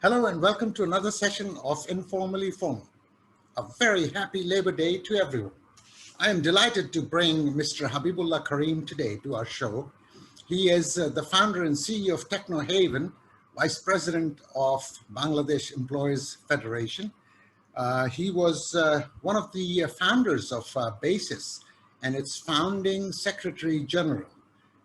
Hello and welcome to another session of Informally Formal. A very happy Labor Day to everyone. I am delighted to bring Mr. Habibullah Karim today to our show. He is the founder and CEO of Techno Haven, Vice President of Bangladesh Employees Federation. He was one of the founders of BASIS and its founding Secretary General,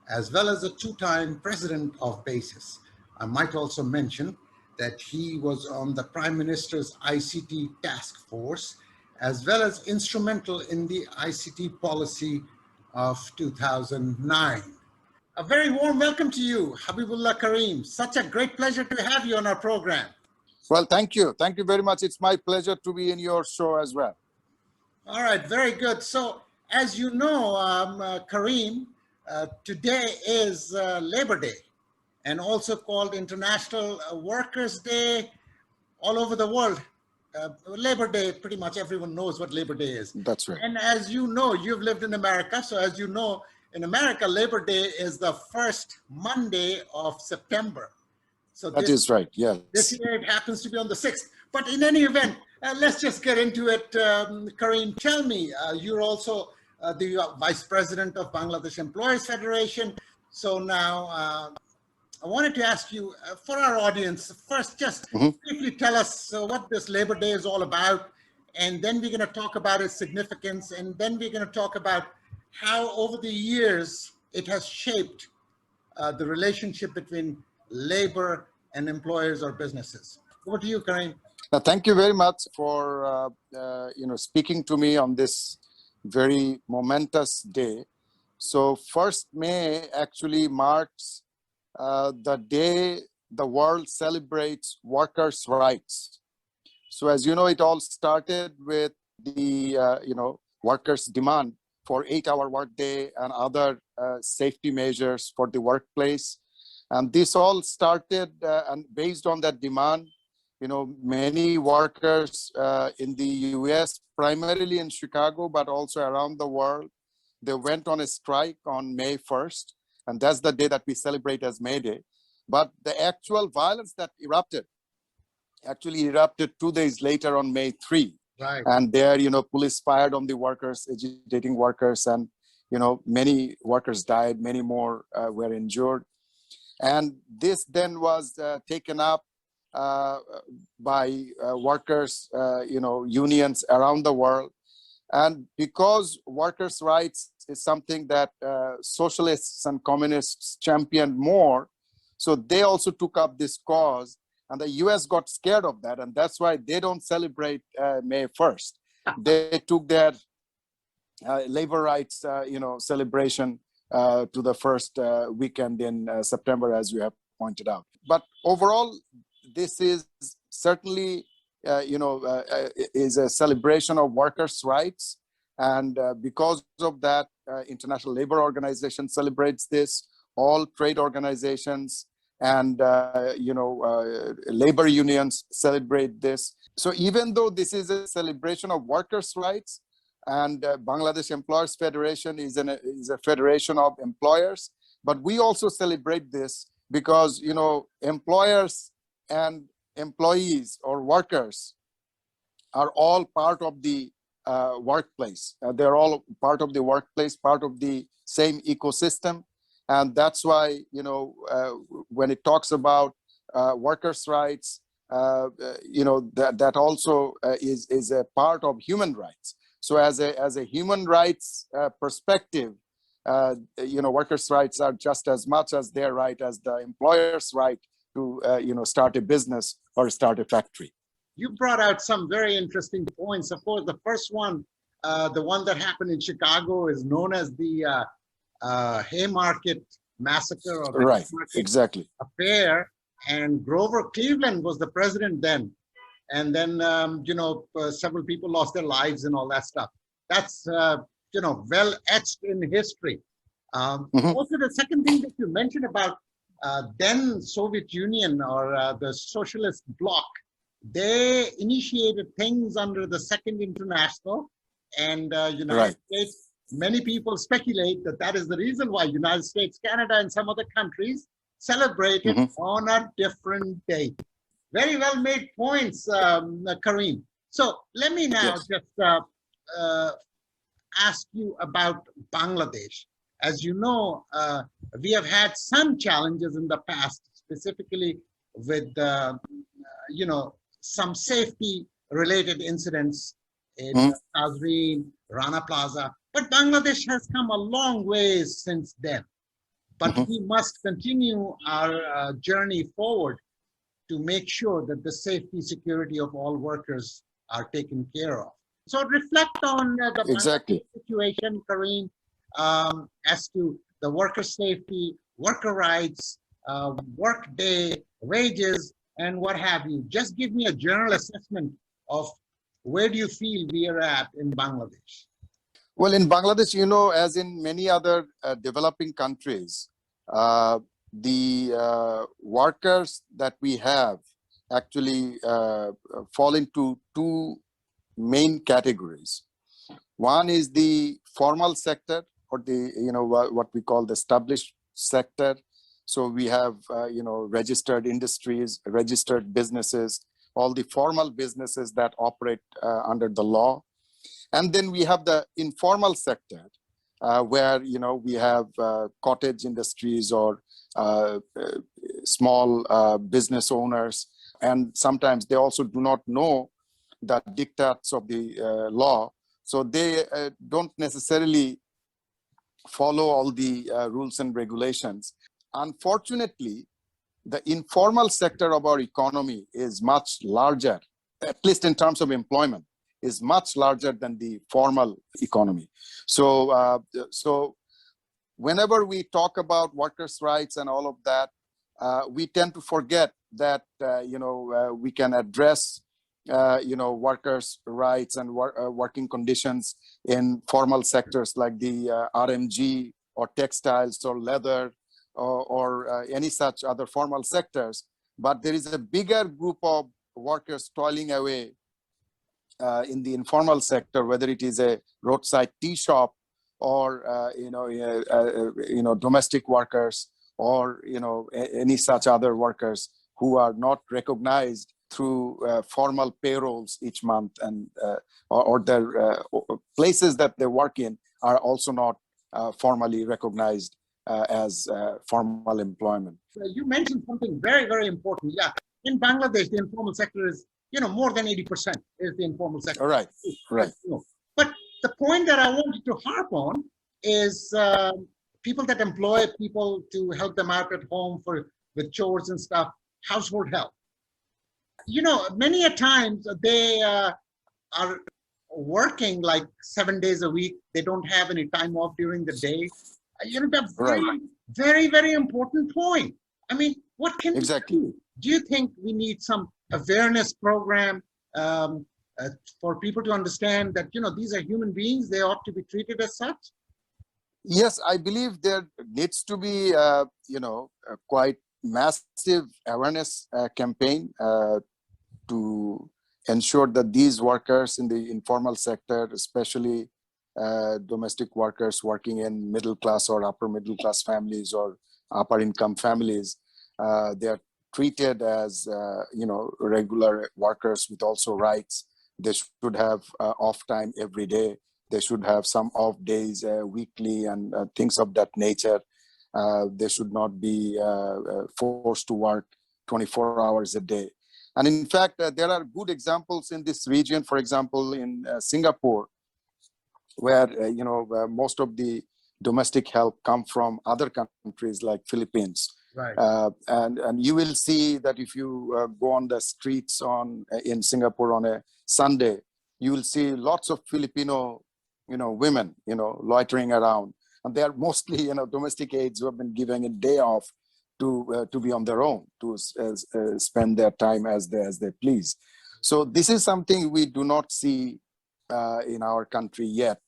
as well as a two-time president of BASIS. I might also mention that he was on the Prime Minister's ICT task force, as well as instrumental in the ICT policy of 2009. A very warm welcome to you, Habibullah Karim. Such a great pleasure to have you on our program. Well, thank you. Thank you very much. It's my pleasure to be in your show as well. All right, very good. So, as you know, Karim, today is Labor Day, and also called International Workers' Day all over the world. Labor Day, pretty much everyone knows what Labor Day is. That's right. And as you know, you've lived in America. So as you know, in America, Labor Day is the first Monday of September. So that is right, yes. This year it happens to be on the 6th. But in any event, let's just get into it. Karim, tell me, you're also the Vice President of Bangladesh Employees Federation. So now, I wanted to ask you, for our audience, first just briefly tell us what this Labor Day is all about, and then we're going to talk about its significance, and then we're going to talk about how over the years it has shaped the relationship between labor and employers or businesses. Over to you, Karim. Thank you very much for speaking to me on this very momentous day. So 1st May actually marks the day the world celebrates workers' rights. So as you know, it all started with the workers' demand for 8-hour workday and other safety measures for the workplace. And this all started and based on that demand, many workers in the US, primarily in Chicago, but also around the world, they went on a strike on May 1st. And that's the day that we celebrate as May Day. But the actual violence that actually erupted 2 days later on May 3. Right. And there, police fired on the workers, agitating workers, and, many workers died, many more were injured. And this then was taken up by workers, unions around the world. And because workers' rights is something that socialists and communists championed more, so they also took up this cause, and the US got scared of that, and that's why they don't celebrate May 1st. They took their labor rights, celebration to the first weekend in September, as you have pointed out. But overall, this is certainly is a celebration of workers' rights. And because of that, International Labor Organization celebrates this, all trade organizations and, labor unions celebrate this. So even though this is a celebration of workers' rights, and Bangladesh Employees Federation is a federation of employers, but we also celebrate this because, employers and employees or workers are all part of the workplace. They're all part of the workplace, part of the same ecosystem. And that's why, when it talks about workers' rights, that also is a part of human rights. So as a human rights perspective, workers' rights are just as much as their right as the employer's right to start a business or start a factory. You brought out some very interesting points. Of course, the first one, the one that happened in Chicago, is known as the Haymarket Massacre, or the right, Haymarket exactly affair. And Grover Cleveland was the president then. And then, several people lost their lives and all that stuff. That's, well etched in history. Also, the second thing that you mentioned about then Soviet Union or the socialist bloc, they initiated things under the Second International, and United States. Many people speculate that that is the reason why United States, Canada, and some other countries celebrated on a different date. Very well made points, Kareem. So let me now Yes. just ask you about Bangladesh. As you know, we have had some challenges in the past, specifically with, some safety-related incidents in Mhm. Tazreen, Rana Plaza. But Bangladesh has come a long ways since then. But Mhm. we must continue our journey forward to make sure that the safety security of all workers are taken care of. So reflect on the Bangladesh Exactly. situation, Kareem, as to the worker safety, worker rights, work day, wages, and what have you. Just give me a general assessment of where do you feel we are at in Bangladesh? Well, in Bangladesh, as in many other developing countries, uh, the workers that we have actually fall into two main categories. One is the formal sector, or the what we call the established sector. So we have registered industries, registered businesses, all the formal businesses that operate under the law. And then we have the informal sector, where we have cottage industries or small business owners, and sometimes they also do not know the diktats of the law, so they don't necessarily follow all the rules and regulations. Unfortunately, the informal sector of our economy is much larger, at least in terms of employment, is much larger than the formal economy. So whenever we talk about workers' rights and all of that, we tend to forget that we can address workers' rights and working conditions in formal sectors like the RMG or textiles or leather or any such other formal sectors. But there is a bigger group of workers toiling away in the informal sector, whether it is a roadside tea shop or domestic workers or any such other workers who are not recognized through formal payrolls each month, and or their places that they work in are also not formally recognized as formal employment. You mentioned something very, very important. Yeah, in Bangladesh, the informal sector is, more than 80% is the informal sector. All right, right. But the point that I wanted to harp on is people that employ people to help them out at home with chores and stuff, household help. Many a times they are working like 7 days a week. They don't have any time off during the day. That's Right. very, very, very important point. I mean, what can Exactly. we do? Do you think we need some awareness program for people to understand that, these are human beings, they ought to be treated as such? Yes, I believe there needs to be, a quite massive awareness campaign to ensure that these workers in the informal sector, especially domestic workers working in middle class or upper middle class families or upper income families, they are treated as regular workers with also rights. They should have off time every day. They should have some off days weekly and things of that nature. They should not be forced to work 24 hours a day. And in fact, there are good examples in this region. For example, in Singapore, where most of the domestic help come from other countries like Philippines. Right. And you will see that if you go on the streets in Singapore on a Sunday, you will see lots of Filipino women loitering around, and they are mostly domestic aides who have been given a day off to be on their own, to spend their time as they please. So this is something we do not see in our country yet.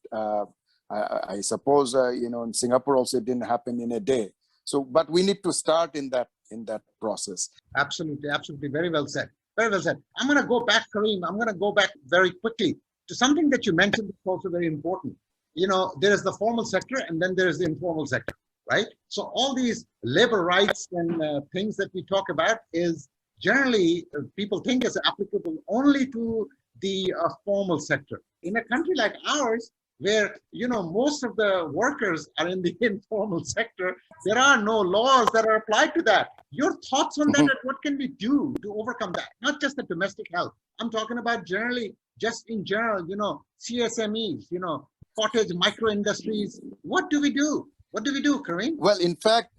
I suppose in Singapore also it didn't happen in a day. So, but we need to start in that process. Absolutely, absolutely. Very well said. Very well said. I'm going to go back, Kareem. I'm going to go back very quickly to something that you mentioned that's also very important. There is the formal sector and then there is the informal sector, right? So all these labor rights and things that we talk about is generally people think is applicable only to the formal sector. In a country like ours, where most of the workers are in the informal sector, there are no laws that are applied to that. Your thoughts on that, and what can we do to overcome that? Not just the domestic health. I'm talking about generally, just in general, CSMEs, cottage micro industries. What do we do? What do we do, Kareem? Well, in fact,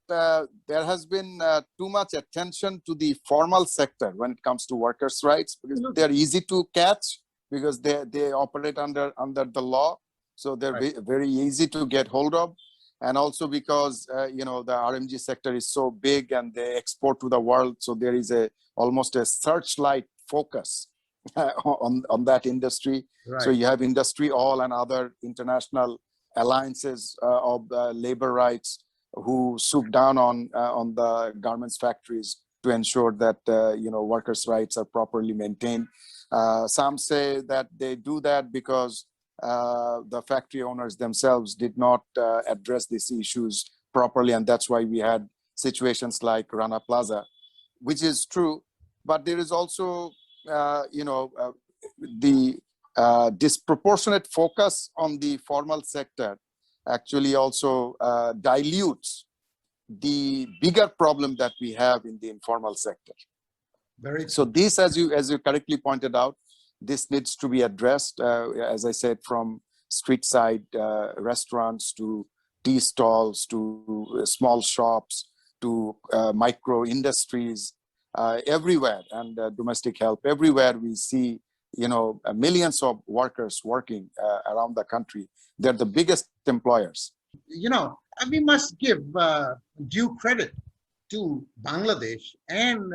there has been too much attention to the formal sector when it comes to workers' rights, because they're easy to catch, because they operate under the law, so they're very easy to get hold of, and also because the RMG sector is so big and they export to the world, so there is almost a searchlight focus on that industry. So you have Industry All and other international alliances of labor rights who swoop down on the garments factories to ensure that workers' rights are properly maintained. Some say that they do that because the factory owners themselves did not address these issues properly, and that's why we had situations like Rana Plaza, which is true. But there is also the disproportionate focus on the formal sector actually also dilutes the bigger problem that we have in the informal sector. So this, as you correctly pointed out, this needs to be addressed, as I said, from street side restaurants to tea stalls to small shops to micro industries, everywhere, and domestic help. Everywhere we see millions of workers working around the country. They're the biggest employers. And we must give due credit to Bangladesh and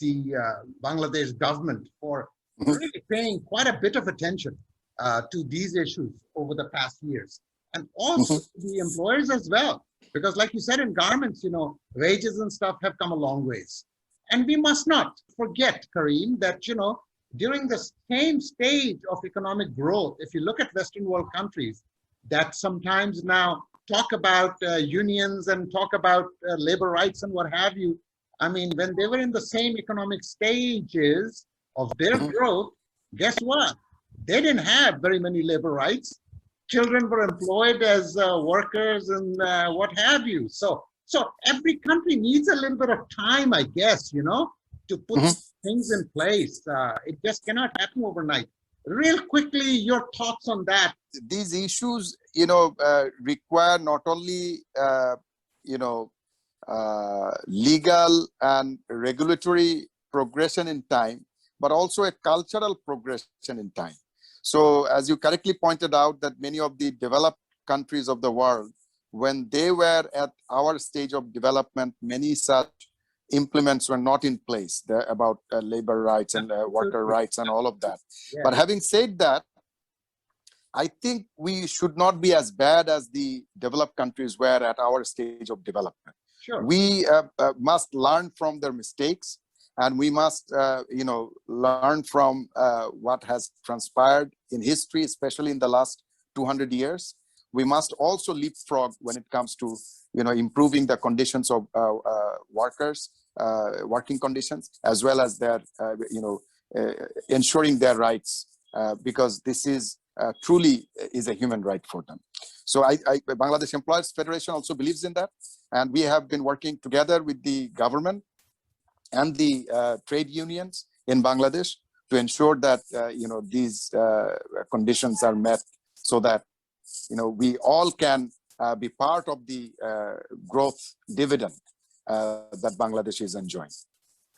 the Bangladesh government for really paying quite a bit of attention to these issues over the past years, and also the employers as well, because like you said, in garments, wages and stuff have come a long ways. And we must not forget, Kareem, that during the same stage of economic growth, if you look at Western world countries that sometimes now talk about unions and talk about labor rights and what have you, I mean, when they were in the same economic stages of their growth, guess what? They didn't have very many labor rights. Children were employed as workers and what have you. So every country needs a little bit of time, I guess, to put things in place. It just cannot happen overnight. Real quickly, your thoughts on that? These issues, require not only, legal and regulatory progression in time, but also a cultural progression in time. So as you correctly pointed out, that many of the developed countries of the world, when they were at our stage of development, many such implements were not in place about labor rights and worker rights and all of that. But having said that, I think we should not be as bad as the developed countries were at our stage of development. We must learn from their mistakes, and we must learn from what has transpired in history, especially in the last 200 years. We must also leapfrog when it comes to improving the conditions of workers, working conditions, as well as their ensuring their rights, because this is truly is a human right for them. So Bangladesh Employees Federation also believes in that, and we have been working together with the government and the trade unions in Bangladesh to ensure that these conditions are met, so that we all can be part of the growth dividend that Bangladesh is enjoying.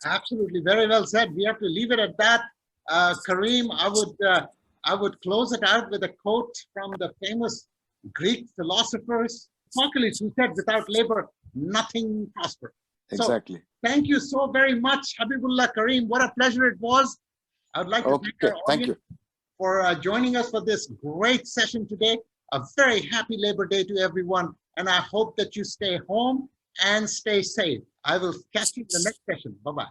Absolutely, very well said. We have to leave it at that. Kareem, I would close it out with a quote from the famous Greek philosophers, Sophocles, who said, "Without labor, nothing prospers." Exactly. So, thank you so very much, Habibullah Kareem. What a pleasure it was. I would like to thank our audience for joining us for this great session today. A very happy Labor Day to everyone, and I hope that you stay home and stay safe. I will catch you in the next session. Bye-bye.